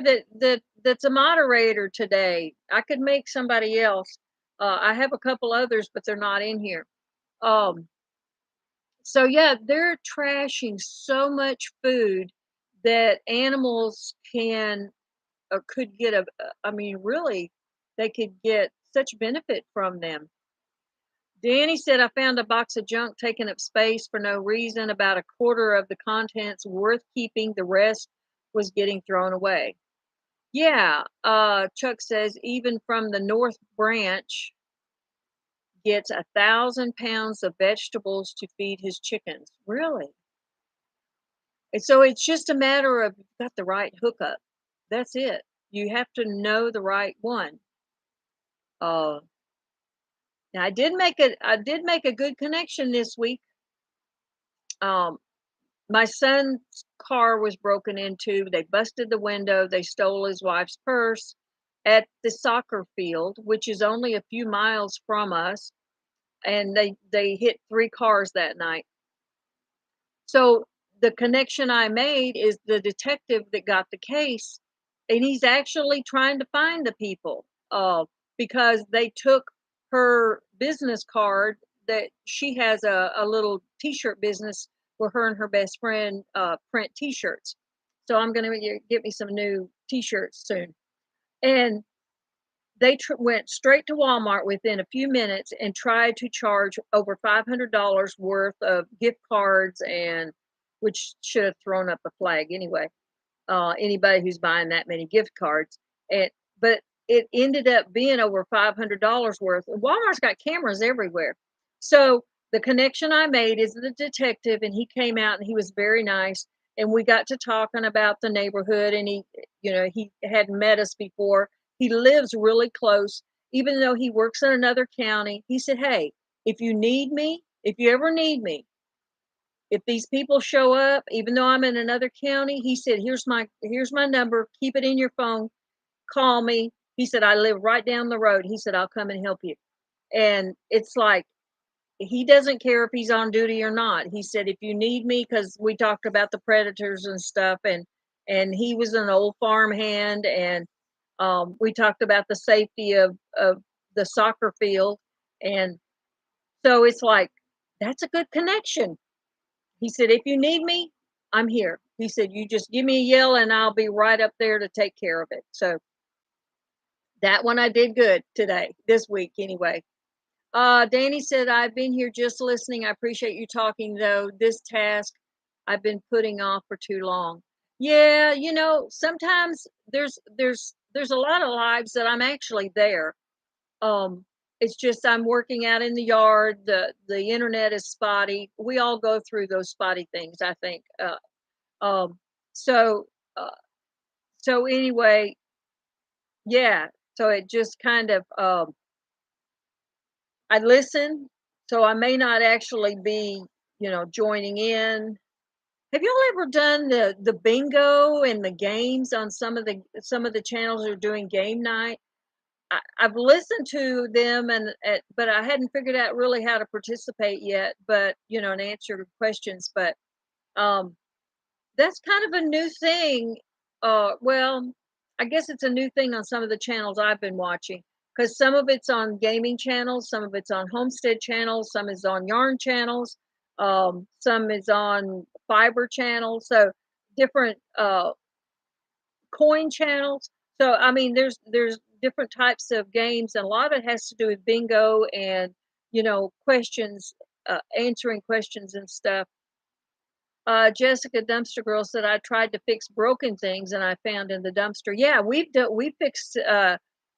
that's a moderator today. I could make somebody else. I have a couple others, but they're not in here. Um, so yeah, they're trashing so much food that animals can or could get I mean, really, they could get such benefit from them. Danny said, I found a box of junk taking up space for no reason. About a quarter of the contents worth keeping. The rest was getting thrown away. Yeah, Chuck says even from the North Branch gets 1,000 pounds of vegetables to feed his chickens. Really? And so it's just a matter of you've got the right hookup. That's it. You have to know the right one. Uh, Now I did make a good connection this week. Um, my son's car was broken into. They busted the window. They stole his wife's purse at the soccer field, which is only a few miles from us, and they hit 3 cars that night. So the connection I made is the detective that got the case, and he's actually trying to find the people because they took her business card. That she has a little t-shirt business where her and her best friend print t-shirts. So I'm going to get me some new t-shirts soon. And they went straight to Walmart within a few minutes and tried to charge over $500 worth of gift cards, and which should have thrown up a flag anyway. Anybody who's buying that many gift cards, and but it ended up being over $500 worth. Walmart's got cameras everywhere, so the connection I made is the detective, and he came out and he was very nice, and we got to talking about the neighborhood, and he had met us before. He lives really close, even though he works in another county. He said, "Hey, if you need me, if you ever need me, if these people show up, even though I'm in another county," he said, here's my number. Keep it in your phone. Call me." He said, "I live right down the road." He said, "I'll come and help you." And it's like he doesn't care if he's on duty or not. He said, "If you need me," because we talked about the predators and stuff, and he was an old farm hand, and we talked about the safety of the soccer field, and so it's like that's a good connection. He said, "If you need me, I'm here." He said, "You just give me a yell and I'll be right up there to take care of it." So that one I did good today, this week anyway. Danny said, "I've been here just listening. I appreciate you talking though. This task I've been putting off for too long." Yeah, sometimes there's there's a lot of lives that I'm actually there. Um, it's just I'm working out in the yard. The internet is spotty. We all go through those spotty things, I think. Um, so uh, so anyway, yeah. So it just kind of I listen. So I may not actually be, joining in. Have y'all ever done the bingo and the games on some of the channels that are doing game night? I've listened to them but I hadn't figured out really how to participate yet, but and answer questions. But um, that's kind of a new thing. Well, I guess it's a new thing on some of the channels I've been watching because some of it's on gaming channels, some of it's on homestead channels, some is on yarn channels, some is on fiber channels. So different coin channels. So I mean, there's different types of games, and a lot of it has to do with bingo and questions, answering questions and stuff. Jessica Dumpster Girl said I tried to fix broken things and I found in the dumpster. Yeah, we fixed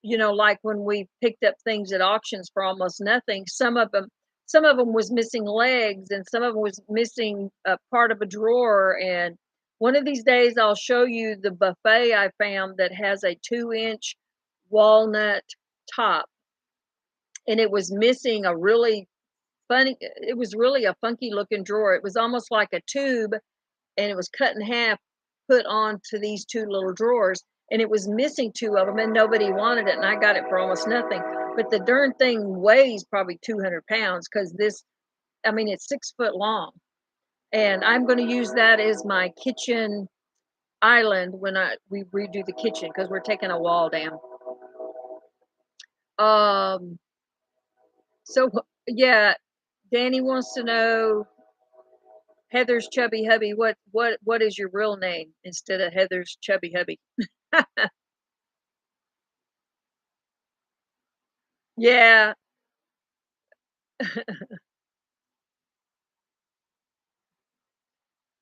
like when we picked up things at auctions for almost nothing. Some of them was missing legs and some of them was missing a part of a drawer. And one of these days I'll show you the buffet I found that has a 2-inch walnut top, and it was missing a really funny. It was really a funky looking drawer. It was almost like a tube, and it was cut in half, put onto these 2 little drawers, and it was missing 2 of them, and nobody wanted it, and I got it for almost nothing. But the darn thing weighs probably 200 pounds because I mean, it's 6 foot long, and I'm going to use that as my kitchen island when we redo the kitchen because we're taking a wall down. Um, so yeah, Danny wants to know Heather's chubby hubby. What is your real name instead of Heather's chubby hubby? Yeah.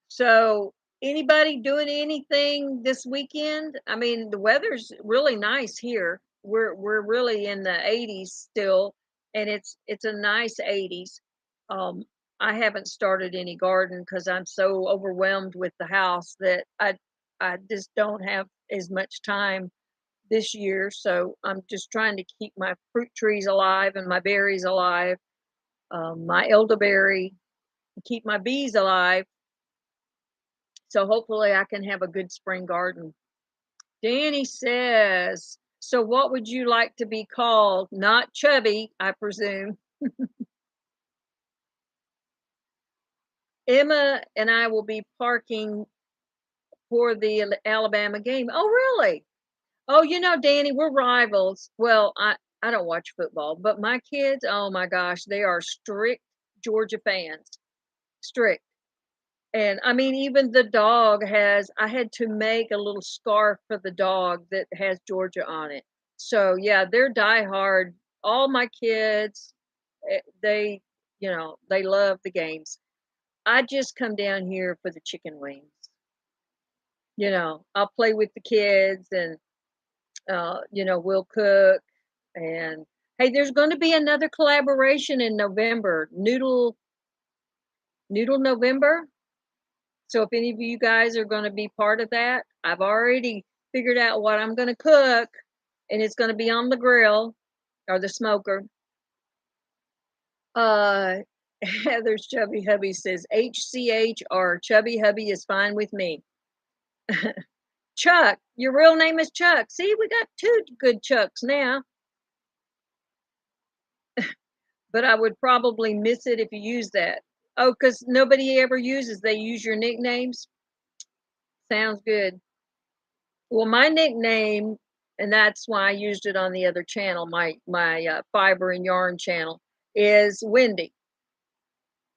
So, anybody doing anything this weekend? I mean, the weather's really nice here. We're really in the 80s still, and it's a nice 80s. Um, I haven't started any garden because I'm so overwhelmed with the house that I just don't have as much time this year. So I'm just trying to keep my fruit trees alive and my berries alive, my elderberry, keep my bees alive, so hopefully I can have a good spring garden. Danny says, so what would you like to be called? Not chubby, I presume. Emma and I will be parking for the Alabama game. Oh, really? Oh, Danny, we're rivals. Well, I don't watch football, but my kids, oh my gosh, they are strict Georgia fans. Strict. And I mean, even the dog I had to make a little scarf for the dog that has Georgia on it. So yeah, they're diehard. All my kids, they love the games. I just come down here for the chicken wings. I'll play with the kids and, we'll cook. And hey, there's going to be another collaboration in November, Noodle November. So if any of you guys are going to be part of that, I've already figured out what I'm going to cook, and it's going to be on the grill or the smoker. Uh, Heather's chubby hubby says HCH or chubby hubby is fine with me. Chuck, your real name is Chuck. See, we got 2 good Chucks now, but I would probably miss it if you use that. Oh, because nobody ever they use your nicknames. Sounds good. Well, my nickname, and that's why I used it on the other channel, my fiber and yarn channel, is Wendy.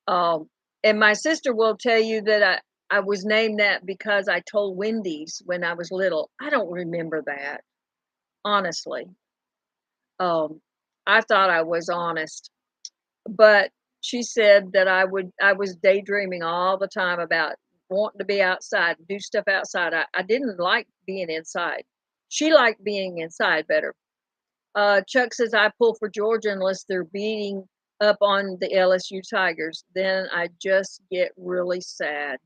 And my sister will tell you that I was named that because I told Wendy's when I was little. I don't remember that, honestly. Um, I thought I was honest, but she said that I was daydreaming all the time about wanting to be outside, do stuff outside. I didn't like being inside. She liked being inside better. Chuck says, "I pull for Georgia unless they're beating up on the LSU Tigers. Then I just get really sad."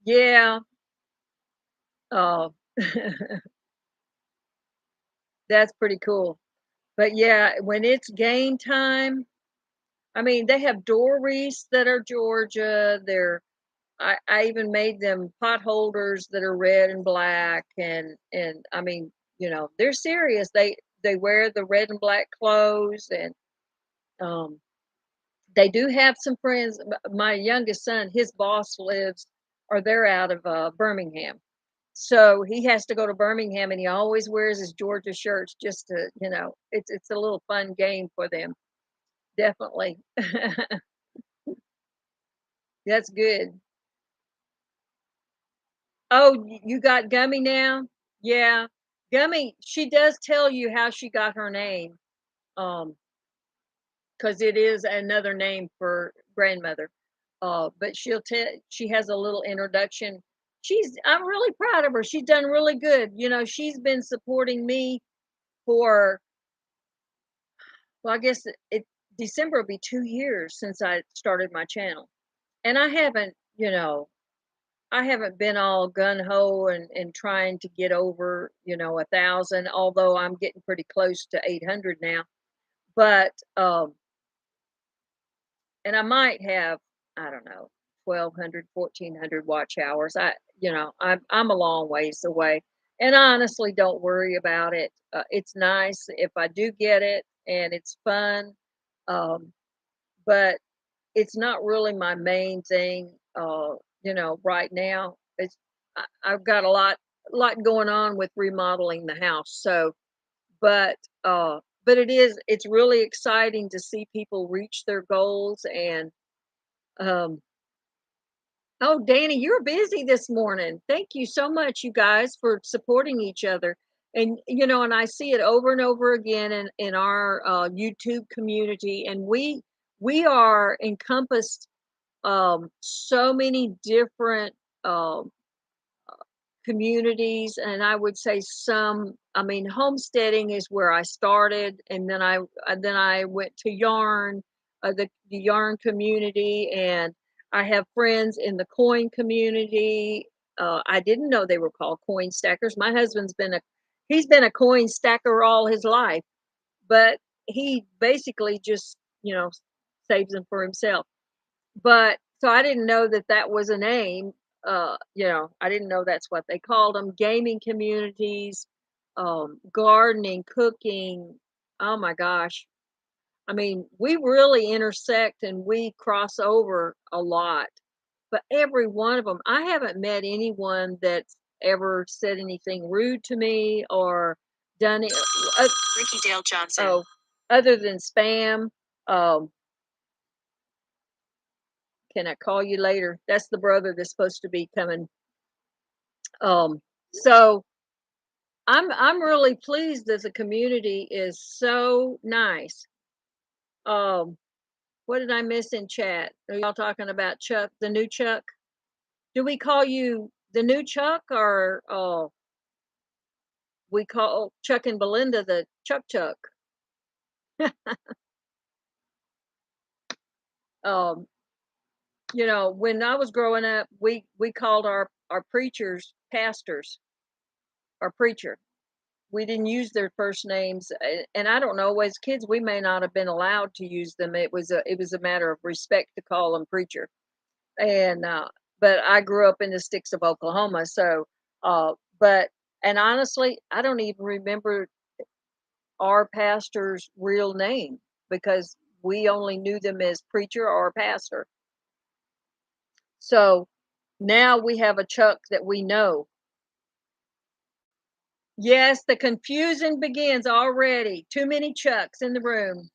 Yeah. Oh, that's pretty cool. But yeah, when it's game time, I mean, they have door wreaths that are Georgia. I even made them pot holders that are red and black, and I mean, they're serious. They wear the red and black clothes, and um, they do have some friends. My youngest son, his boss lives, or they're out of Birmingham, so he has to go to Birmingham, and he always wears his Georgia shirts just to, it's a little fun game for them. Definitely, that's good. Oh, you got Gummy now? Yeah. Gummy, she does tell you how she got her name, um, because it is another name for grandmother. But she has a little introduction. I'm really proud of her. She's done really good. She's been supporting me for, well, I guess December will be 2 years since I started my channel. And I haven't been all gun ho and trying to get over, 1,000, although I'm getting pretty close to 800 now. But, and I might have, I don't know, 1,200, 1,400 watch hours. I'm a long ways away. And I honestly don't worry about it. It's nice if I do get it and it's fun. Um, but it's not really my main thing, right now. I've got a lot going on with remodeling the house. So, but it's really exciting to see people reach their goals. And um oh, Danny, you're busy this morning. Thank you so much, you guys, for supporting each other. And I see it over and over again in our YouTube community, and we are encompassed so many different um, communities, and I would say I mean, homesteading is where I started, and then I went to yarn, the yarn community, and I have friends in the coin community. I didn't know they were called coin stackers. My husband's he's been a coin stacker all his life, but he basically just saves them for himself. But so I didn't know that that was a name. I didn't know that's what they called them. Gaming communities, gardening, cooking. Oh my gosh. I mean, we really intersect and we cross over a lot. But every one of them, I haven't met anyone that's ever said anything rude to me or done it. Ricky Dale Johnson. Oh, other than spam. Um, Can I call you later? That's the brother that's supposed to be coming. So I'm really pleased that the community is so nice. Um, what did I miss in chat? Are y'all talking about Chuck, the new Chuck? Do we call you the new Chuck, or we call Chuck and Belinda the Chuck Chuck? Um, when I was growing up, we called our preachers pastors or preacher. We didn't use their first names, and I don't know, as kids we may not have been allowed to use them. It was a matter of respect to call them preacher. And but I grew up in the sticks of Oklahoma, so but and honestly I don't even remember our pastor's real name, because we only knew them as preacher or pastor. So now we have a Chuck that we know. Yes, the confusion begins already. Too many Chucks in the room,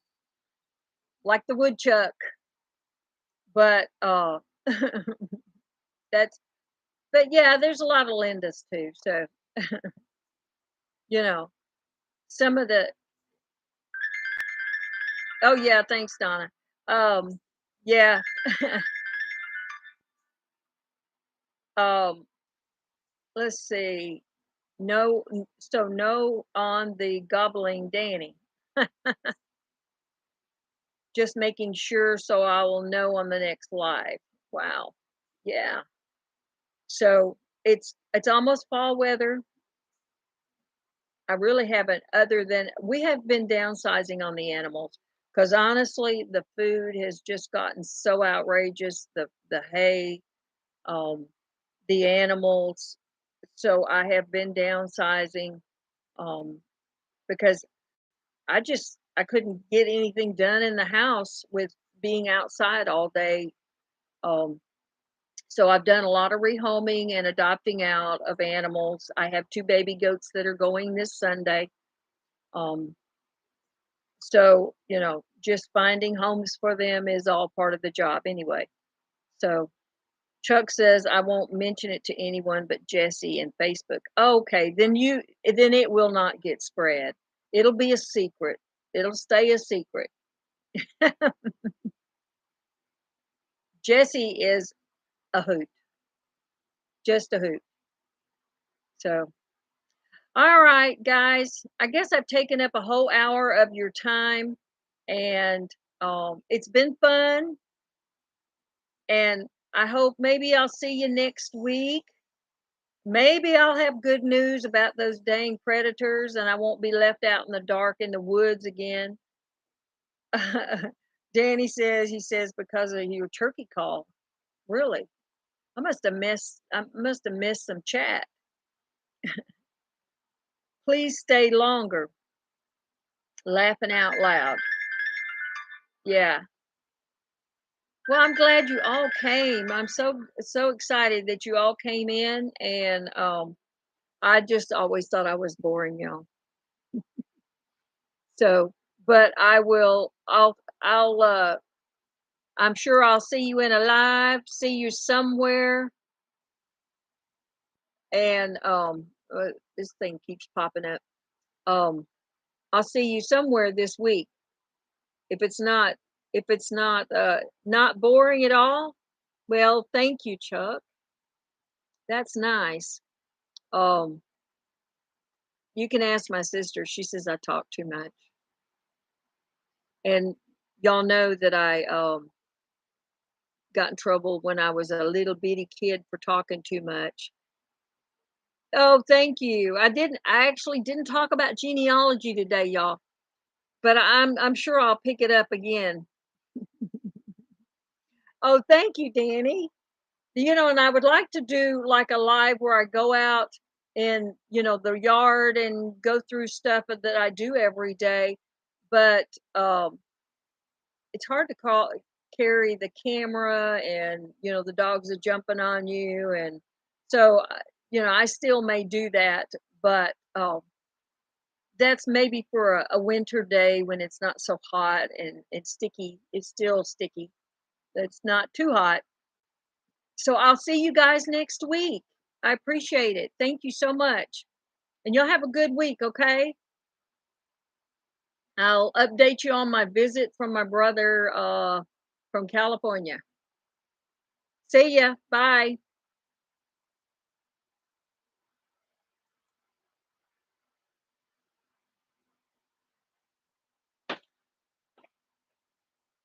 like the woodchuck. But that's but yeah, there's a lot of Lindas too. So you know, some of the oh yeah, thanks, Donna. Um, yeah. um, let's see. So no on the gobbling Danny. Just making sure so I will know on the next live. Wow. Yeah. So it's almost fall weather. I really haven't, other than we have been downsizing on the animals because honestly, the food has just gotten so outrageous. The hay, um, the animals. So I have been downsizing um, because I couldn't get anything done in the house with being outside all day. Um, so I've done a lot of rehoming and adopting out of animals. I have two baby goats that are going this Sunday. Um, so, just finding homes for them is all part of the job anyway. So Chuck says I won't mention it to anyone but Jesse and Facebook. Okay, then it will not get spread. It'll be a secret. It'll stay a secret. Jesse is a hoot, just a hoot. So, all right, guys. I guess I've taken up a whole hour of your time, and it's been fun. And I hope maybe I'll see you next week. Maybe I'll have good news about those dang predators, and I won't be left out in the dark in the woods again. Danny says he says because of your turkey call. Really? I must have missed some chat. Please stay longer. Laughing out loud. Yeah. Well, I'm glad you all came. I'm so excited that you all came in, and I just always thought I was boring y'all. So, but I'm sure I'll see you in a live, see you somewhere, and this thing keeps popping up. Um I'll see you somewhere this week. If it's not not boring at all, well, thank you, Chuck. That's nice. Um, you can ask my sister. She says I talk too much. And y'all know that I got in trouble when I was a little bitty kid for talking too much. Oh, thank you. I actually didn't talk about genealogy today, y'all. But I'm sure I'll pick it up again. Oh, thank you, Danny. And I would like to do like a live where I go out in, the yard and go through stuff that I do every day. But it's hard to carry the camera, and the dogs are jumping on you, and so I still may do that, but that's maybe for a winter day when it's not so hot and it's sticky. It's still sticky. It's not too hot. So I'll see you guys next week. I appreciate it. Thank you so much. And y'all have a good week, okay? I'll update you on my visit from my brother from California. See ya. Bye.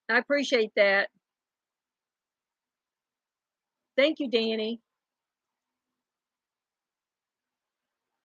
I appreciate that. Thank you, Danny.